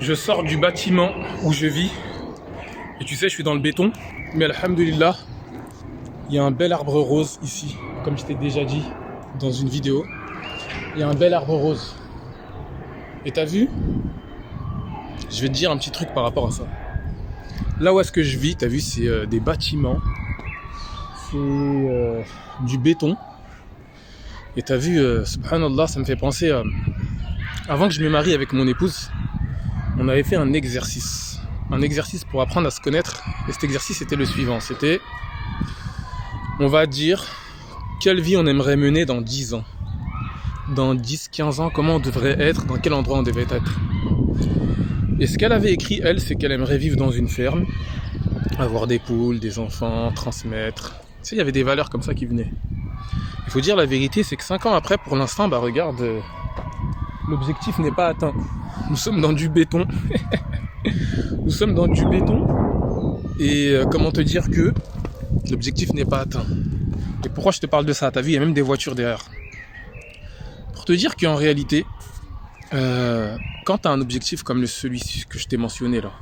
Je sors du bâtiment où je vis et tu sais, je suis dans le béton, mais alhamdoulilah, il y a un bel arbre rose ici, comme je t'ai déjà dit dans une vidéo. Il y a un bel arbre rose. Et t'as vu? Je vais te dire un petit truc par rapport à ça. Là où est-ce que je vis, t'as vu, c'est des bâtiments, c'est du béton. Et t'as vu, subhanallah, ça me fait penser à... Avant que je me marie avec mon épouse, on avait fait un exercice pour apprendre à se connaître. Et cet exercice était le suivant, c'était, on va dire, quelle vie on aimerait mener dans 10 ans. Dans 10-15 ans, comment on devrait être, dans quel endroit on devait être. Et ce qu'elle avait écrit, elle, c'est qu'elle aimerait vivre dans une ferme, avoir des poules, des enfants, transmettre. Tu sais, il y avait des valeurs comme ça qui venaient. Il faut dire la vérité, c'est que 5 ans après, pour l'instant, bah regarde, l'objectif n'est pas atteint. Nous sommes dans du béton. Nous sommes dans du béton. Et comment te dire que l'objectif n'est pas atteint. Et pourquoi je te parle de ça? T'as vu, il y a même des voitures derrière. Pour te dire qu'en réalité, quand tu as un objectif comme celui que je t'ai mentionné là,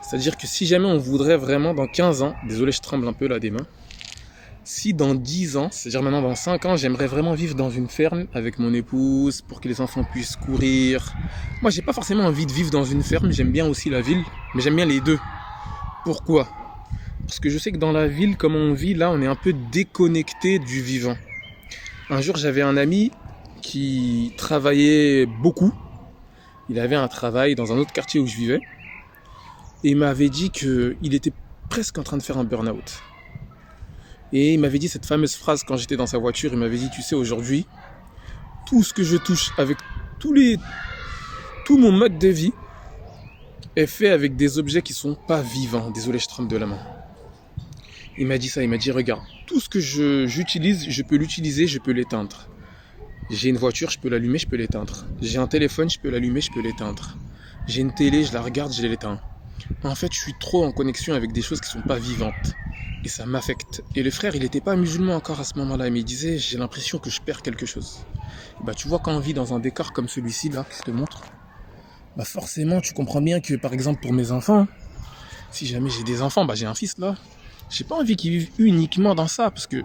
c'est-à-dire que si jamais on voudrait vraiment dans 15 ans, désolé je tremble un peu là des mains, si dans 10 ans, c'est-à-dire maintenant dans 5 ans, j'aimerais vraiment vivre dans une ferme avec mon épouse pour que les enfants puissent courir. Moi j'ai pas forcément envie de vivre dans une ferme, j'aime bien aussi la ville, mais j'aime bien les deux. Pourquoi? Parce que je sais que dans la ville, comme on vit là, on est un peu déconnecté du vivant. Un jour j'avais un ami qui travaillait beaucoup. Il avait un travail dans un autre quartier où je vivais. Et il m'avait dit qu'il était presque en train de faire un burn-out. Et il m'avait dit cette fameuse phrase quand j'étais dans sa voiture. Il m'avait dit, tu sais, aujourd'hui, tout ce que je touche avec tout mon mode de vie est fait avec des objets qui sont pas vivants. Désolé, je tremble de la main. Il m'a dit ça, il m'a dit, regarde, tout ce que j'utilise, je peux l'utiliser, je peux l'éteindre. J'ai une voiture, je peux l'allumer, je peux l'éteindre. J'ai un téléphone, je peux l'allumer, je peux l'éteindre. J'ai une télé, je la regarde, je l'éteins. En fait, je suis trop en connexion avec des choses qui sont pas vivantes. Et ça m'affecte. Et le frère, il n'était pas musulman encore à ce moment-là, mais il disait, j'ai l'impression que je perds quelque chose. Et bah, tu vois, quand on vit dans un décor comme celui-ci, là, que je te montre, bah forcément, tu comprends bien que, par exemple, pour mes enfants, si jamais j'ai des enfants, bah j'ai un fils là, j'ai pas envie qu'ils vivent uniquement dans ça, parce que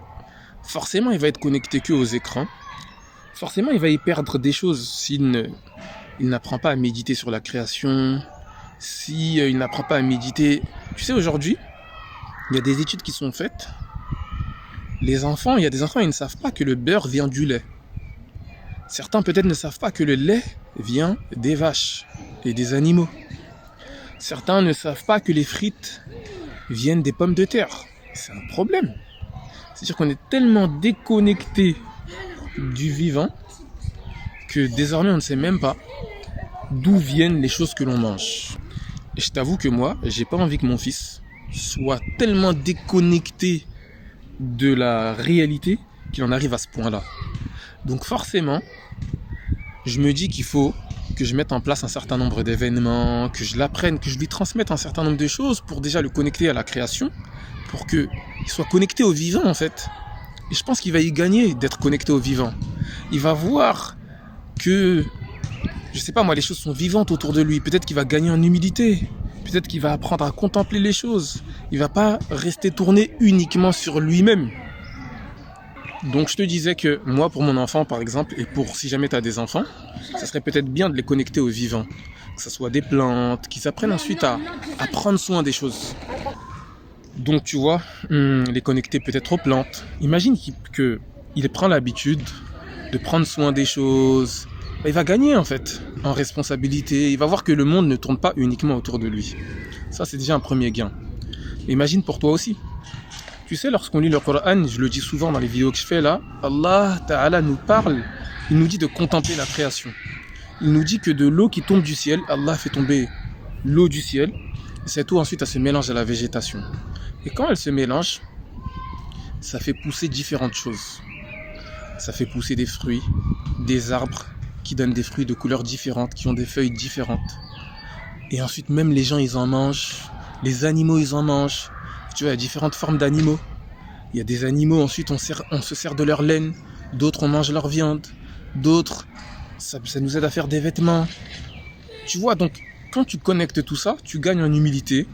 forcément, il va être connecté que aux écrans. Forcément, il va y perdre des choses s'il n'apprend pas à méditer sur la création, s'il n'apprend pas à méditer. Tu sais, aujourd'hui, il y a des études qui sont faites. Les enfants, il y a des enfants, ils ne savent pas que le beurre vient du lait. Certains peut-être ne savent pas que le lait vient des vaches et des animaux. Certains ne savent pas que les frites viennent des pommes de terre. C'est un problème. C'est-à-dire qu'on est tellement déconnecté du vivant que désormais on ne sait même pas d'où viennent les choses que l'on mange. Et je t'avoue que moi, j'ai pas envie que mon fils soit tellement déconnecté de la réalité qu'il en arrive à ce point-là. Donc forcément, je me dis qu'il faut que je mette en place un certain nombre d'événements, que je l'apprenne, que je lui transmette un certain nombre de choses pour déjà le connecter à la création, pour qu'il soit connecté au vivant en fait. Et je pense qu'il va y gagner d'être connecté au vivant. Il va voir que, je sais pas moi, les choses sont vivantes autour de lui. Peut-être qu'il va gagner en humilité. Peut-être qu'il va apprendre à contempler les choses. Il va pas rester tourné uniquement sur lui-même. Donc je te disais que moi, pour mon enfant par exemple, et pour si jamais tu as des enfants, ça serait peut-être bien de les connecter au vivant. Que ce soit des plantes, qu'ils apprennent ensuite à prendre soin des choses. Donc tu vois, les connecter peut-être aux plantes. Imagine qu'il prend l'habitude de prendre soin des choses. Il va gagner en fait en responsabilité. Il va voir que le monde ne tourne pas uniquement autour de lui. Ça c'est déjà un premier gain. Imagine pour toi aussi. Tu sais, lorsqu'on lit le Coran, je le dis souvent dans les vidéos que je fais là, Allah Ta'ala nous parle, il nous dit de contempler la création. Il nous dit que de l'eau qui tombe du ciel, Allah fait tomber l'eau du ciel. Et cette eau ensuite elle se mélange à la végétation. Et quand elle se mélange, ça fait pousser différentes choses. Ça fait pousser des fruits, des arbres qui donnent des fruits de couleurs différentes, qui ont des feuilles différentes. Et ensuite même les gens ils en mangent, les animaux ils en mangent. Tu vois, il y a différentes formes d'animaux. Il y a des animaux, ensuite on se sert de leur laine, d'autres on mange leur viande, d'autres ça nous aide à faire des vêtements. Tu vois, donc quand tu connectes tout ça, tu gagnes en humilité.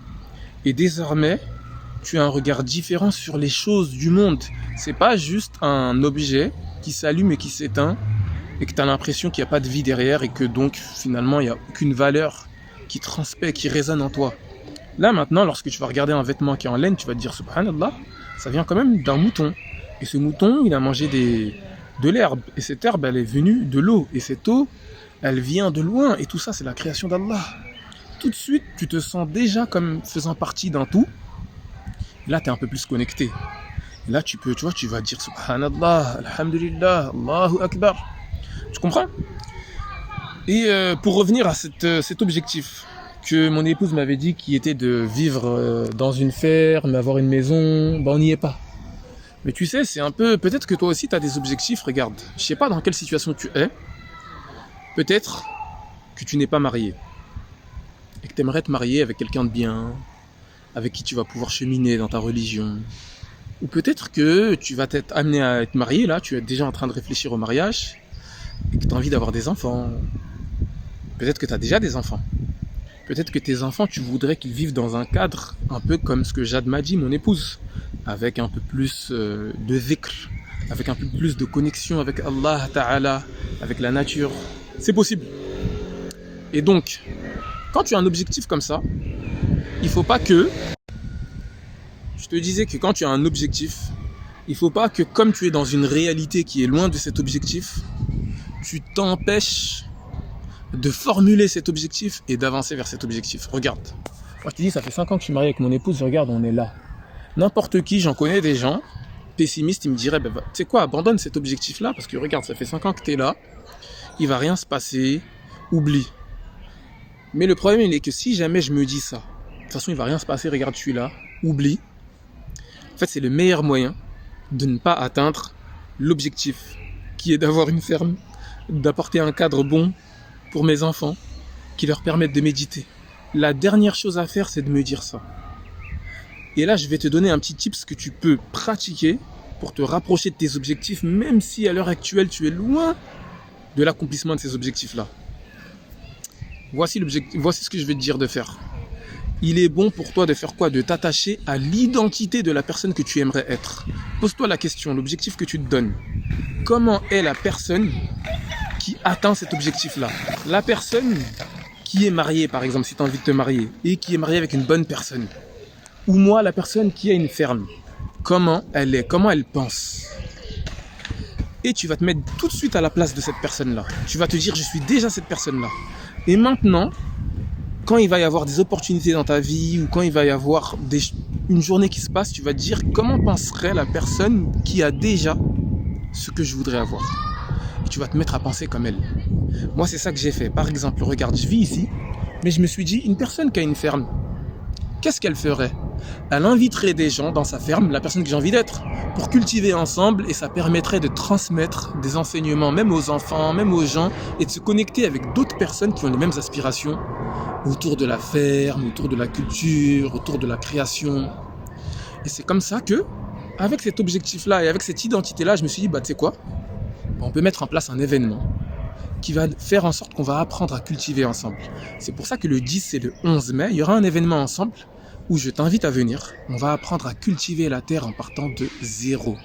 Et désormais, tu as un regard différent sur les choses du monde. C'est pas juste un objet qui s'allume et qui s'éteint et que tu as l'impression qu'il n'y a pas de vie derrière et que donc finalement il n'y a aucune valeur qui transpire, qui résonne en toi. Là maintenant, lorsque tu vas regarder un vêtement qui est en laine, tu vas te dire subhanallah, ça vient quand même d'un mouton. Et ce mouton, il a mangé de l'herbe. Et cette herbe, elle est venue de l'eau. Et cette eau, elle vient de loin. Et tout ça, c'est la création d'Allah. Tout de suite, tu te sens déjà comme faisant partie d'un tout. Et là, tu es un peu plus connecté. Et là, tu vas dire subhanallah, alhamdulillah, Allahu akbar. Tu comprends? Et pour revenir à cet objectif que mon épouse m'avait dit qui était de vivre dans une ferme, avoir une maison, on n'y est pas. Mais tu sais, c'est un peu... Peut-être que toi aussi, tu as des objectifs, regarde. Je sais pas dans quelle situation tu es. Peut-être que tu n'es pas marié. Et que tu aimerais te marier avec quelqu'un de bien, avec qui tu vas pouvoir cheminer dans ta religion. Ou peut-être que tu vas t'être amené à être marié, là, tu es déjà en train de réfléchir au mariage, et que tu as envie d'avoir des enfants. Peut-être que tu as déjà des enfants. Peut-être que tes enfants, tu voudrais qu'ils vivent dans un cadre un peu comme ce que Jade m'a dit, mon épouse, avec un peu plus de zikr, avec un peu plus de connexion avec Allah Ta'ala, avec la nature. C'est possible. Et donc, quand tu as un objectif comme ça, il faut pas que... Je te disais que quand tu as un objectif, il faut pas que comme tu es dans une réalité qui est loin de cet objectif, tu t'empêches de formuler cet objectif et d'avancer vers cet objectif. Regarde, moi je te dis, ça fait 5 ans que je suis marié avec mon épouse, regarde, on est là. N'importe qui, j'en connais des gens pessimistes, ils me diraient, tu sais quoi, abandonne cet objectif-là, parce que regarde, ça fait 5 ans que tu es là, il va rien se passer, oublie. Mais le problème, il est que si jamais je me dis ça, de toute façon, il va rien se passer, regarde, je suis là, oublie. En fait, c'est le meilleur moyen de ne pas atteindre l'objectif, qui est d'avoir une ferme, d'apporter un cadre bon pour mes enfants, qui leur permettent de méditer. La dernière chose à faire, c'est de me dire ça. Et là, je vais te donner un petit tips que tu peux pratiquer pour te rapprocher de tes objectifs, même si à l'heure actuelle, tu es loin de l'accomplissement de ces objectifs-là. Voici ce que je vais te dire de faire. Il est bon pour toi de faire quoi? De t'attacher à l'identité de la personne que tu aimerais être. Pose-toi la question, l'objectif que tu te donnes. Comment est la personne qui atteint cet objectif-là? La personne qui est mariée, par exemple, si tu as envie de te marier, et qui est mariée avec une bonne personne. Ou moi, la personne qui a une ferme. Comment elle est? Comment elle pense? Et tu vas te mettre tout de suite à la place de cette personne-là. Tu vas te dire, je suis déjà cette personne-là. Et maintenant, quand il va y avoir des opportunités dans ta vie, ou quand il va y avoir une journée qui se passe, tu vas te dire, comment penserait la personne qui a déjà ce que je voudrais avoir? Et tu vas te mettre à penser comme elle. Moi, c'est ça que j'ai fait. Par exemple, regarde, je vis ici, mais je me suis dit, une personne qui a une ferme, qu'est-ce qu'elle ferait? Elle inviterait des gens dans sa ferme, la personne que j'ai envie d'être, pour cultiver ensemble, et ça permettrait de transmettre des enseignements, même aux enfants, même aux gens, et de se connecter avec d'autres personnes qui ont les mêmes aspirations, autour de la ferme, autour de la culture, autour de la création. Et c'est comme ça que, avec cet objectif-là et avec cette identité-là, je me suis dit, tu sais quoi? On peut mettre en place un événement qui va faire en sorte qu'on va apprendre à cultiver ensemble. C'est pour ça que le 10 et le 11 mai, il y aura un événement ensemble où je t'invite à venir. On va apprendre à cultiver la terre en partant de zéro.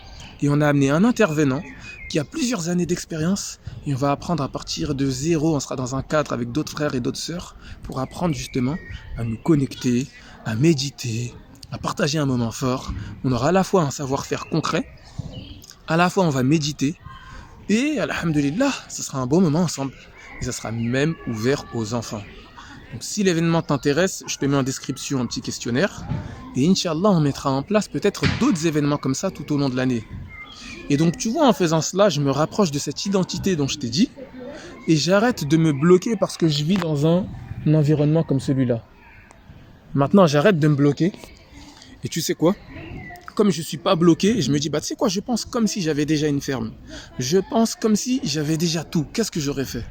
Et on a amené un intervenant qui a plusieurs années d'expérience et on va apprendre à partir de zéro. On sera dans un cadre avec d'autres frères et d'autres sœurs pour apprendre justement à nous connecter, à méditer, à partager un moment fort. On aura à la fois un savoir-faire concret, à la fois on va méditer et alhamdulillah, ce sera un bon moment ensemble. Et ça sera même ouvert aux enfants. Donc si l'événement t'intéresse, je te mets en description un petit questionnaire. Et Inch'Allah, on mettra en place peut-être d'autres événements comme ça tout au long de l'année. Et donc tu vois, en faisant cela, je me rapproche de cette identité dont je t'ai dit. Et j'arrête de me bloquer parce que je vis dans un environnement comme celui-là. Maintenant, j'arrête de me bloquer. Et tu sais quoi? Comme je ne suis pas bloqué, je me dis, tu sais quoi, je pense comme si j'avais déjà une ferme. Je pense comme si j'avais déjà tout. Qu'est-ce que j'aurais fait?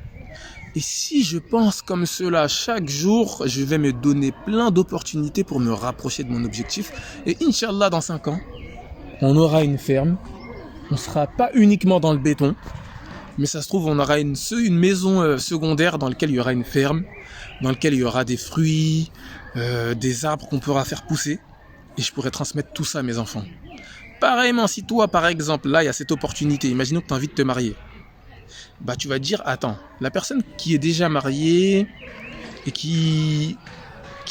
Et si je pense comme cela chaque jour, je vais me donner plein d'opportunités pour me rapprocher de mon objectif. Et Inch'Allah, dans 5 ans, on aura une ferme. On ne sera pas uniquement dans le béton, Mais ça se trouve, on aura une maison secondaire dans laquelle il y aura une ferme, dans laquelle il y aura des fruits, des arbres qu'on pourra faire pousser. Et je pourrais transmettre tout ça à mes enfants. Pareillement, si toi, par exemple, là, il y a cette opportunité, imaginons que tu as envie de te marier. Bah, tu vas te dire, attends, la personne qui est déjà mariée et qui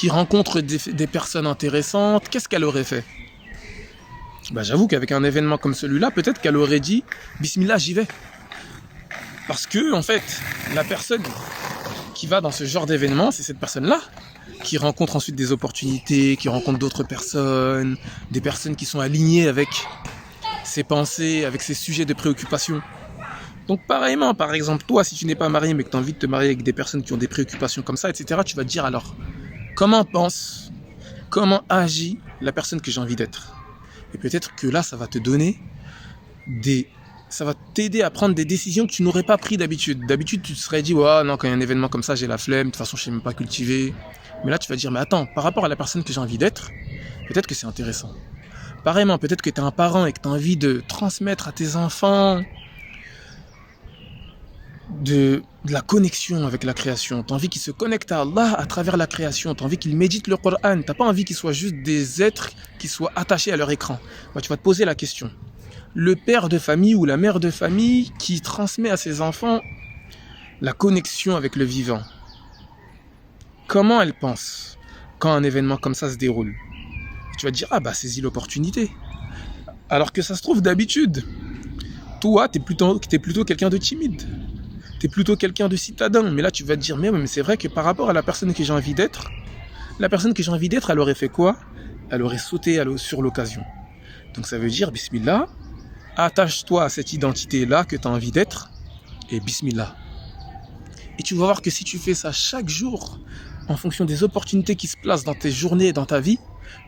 rencontre des personnes intéressantes, qu'est-ce qu'elle aurait fait? Bah, j'avoue qu'avec un événement comme celui-là, peut-être qu'elle aurait dit, Bismillah, j'y vais. Parce que, en fait, la personne qui va dans ce genre d'événement, c'est cette personne-là qui rencontre ensuite des opportunités, qui rencontre d'autres personnes, des personnes qui sont alignées avec ses pensées, avec ses sujets de préoccupation. Donc pareillement, par exemple, toi, si tu n'es pas marié, mais que tu as envie de te marier avec des personnes qui ont des préoccupations comme ça, etc., tu vas te dire alors, comment pense, comment agit la personne que j'ai envie d'être? Et peut-être que là, ça va te donner ça va t'aider à prendre des décisions que tu n'aurais pas prises d'habitude. D'habitude, tu te serais dit, ouais, non, quand il y a un événement comme ça, j'ai la flemme, de toute façon, je ne sais même pas cultiver. Mais là, tu vas dire, mais attends, par rapport à la personne que j'ai envie d'être, peut-être que c'est intéressant. Pareillement, peut-être que tu es un parent et que tu as envie de transmettre à tes enfants de la connexion avec la création. Tu as envie qu'ils se connectent à Allah à travers la création. Tu as envie qu'ils méditent le Coran. Tu n'as pas envie qu'ils soient juste des êtres qui soient attachés à leur écran. Bah, tu vas te poser la question. Le père de famille ou la mère de famille qui transmet à ses enfants la connexion avec le vivant. Comment elle pense quand un événement comme ça se déroule? Tu vas te dire, ah bah saisis l'opportunité. Alors que ça se trouve d'habitude, toi, t'es plutôt quelqu'un de timide. T'es plutôt quelqu'un de citadin. Mais là, tu vas te dire, mais c'est vrai que par rapport à la personne que j'ai envie d'être, elle aurait fait quoi? Elle aurait sauté sur l'occasion. Donc ça veut dire, bismillah, attache-toi à cette identité-là que tu as envie d'être, et bismillah. Et tu vas voir que si tu fais ça chaque jour, en fonction des opportunités qui se placent dans tes journées et dans ta vie,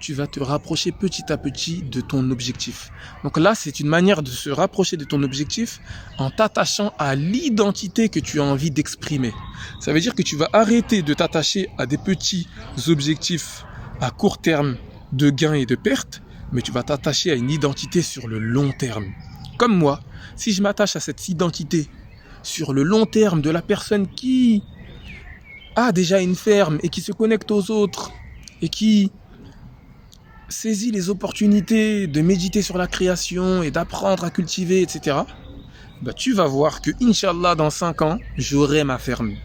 tu vas te rapprocher petit à petit de ton objectif. Donc là, c'est une manière de se rapprocher de ton objectif en t'attachant à l'identité que tu as envie d'exprimer. Ça veut dire que tu vas arrêter de t'attacher à des petits objectifs à court terme de gains et de pertes, mais tu vas t'attacher à une identité sur le long terme. Comme moi, si je m'attache à cette identité sur le long terme de la personne qui a déjà une ferme et qui se connecte aux autres et qui saisit les opportunités de méditer sur la création et d'apprendre à cultiver, etc., bah, tu vas voir que, Inch'Allah, dans 5 ans, j'aurai ma ferme.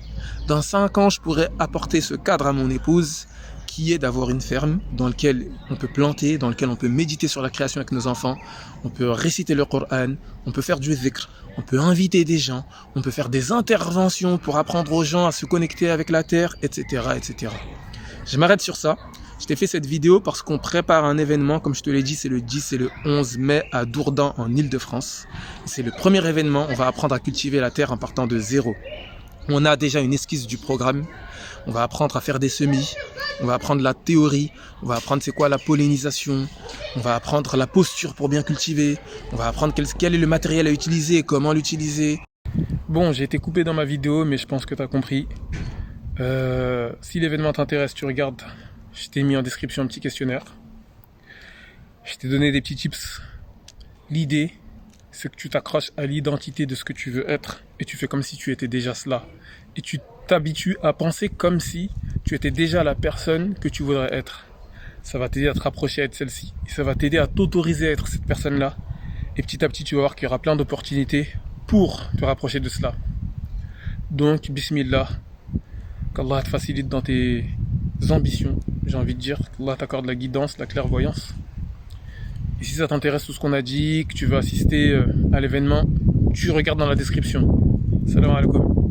Dans 5 ans, je pourrai apporter ce cadre à mon épouse qui est d'avoir une ferme dans laquelle on peut planter, dans laquelle on peut méditer sur la création avec nos enfants, on peut réciter le Coran, on peut faire du zikr, on peut inviter des gens, on peut faire des interventions pour apprendre aux gens à se connecter avec la terre, etc., etc. Je m'arrête sur ça. Je t'ai fait cette vidéo parce qu'on prépare un événement, comme je te l'ai dit, c'est le 10 et le 11 mai à Dourdan en Île-de-France. C'est le premier événement, on va apprendre à cultiver la terre en partant de zéro. On a déjà une esquisse du programme, on va apprendre à faire des semis, on va apprendre la théorie, on va apprendre c'est quoi la pollinisation, on va apprendre la posture pour bien cultiver, on va apprendre quel est le matériel à utiliser et comment l'utiliser. Bon, j'ai été coupé dans ma vidéo, mais je pense que tu as compris. Si l'événement t'intéresse, tu regardes. Je t'ai mis en description un petit questionnaire. Je t'ai donné des petits tips. L'idée, c'est que tu t'accroches à l'identité de ce que tu veux être et tu fais comme si tu étais déjà cela. Et tu t'habitues à penser comme si tu étais déjà la personne que tu voudrais être. Ça va t'aider à te rapprocher à être celle-ci. Et ça va t'aider à t'autoriser à être cette personne-là. Et petit à petit, tu vas voir qu'il y aura plein d'opportunités pour te rapprocher de cela. Donc, bismillah, qu'Allah te facilite dans tes ambitions, j'ai envie de dire, qu'Allah t'accorde la guidance, la clairvoyance. Et si ça t'intéresse tout ce qu'on a dit, que tu veux assister à l'événement, tu regardes dans la description. Salam alaikum.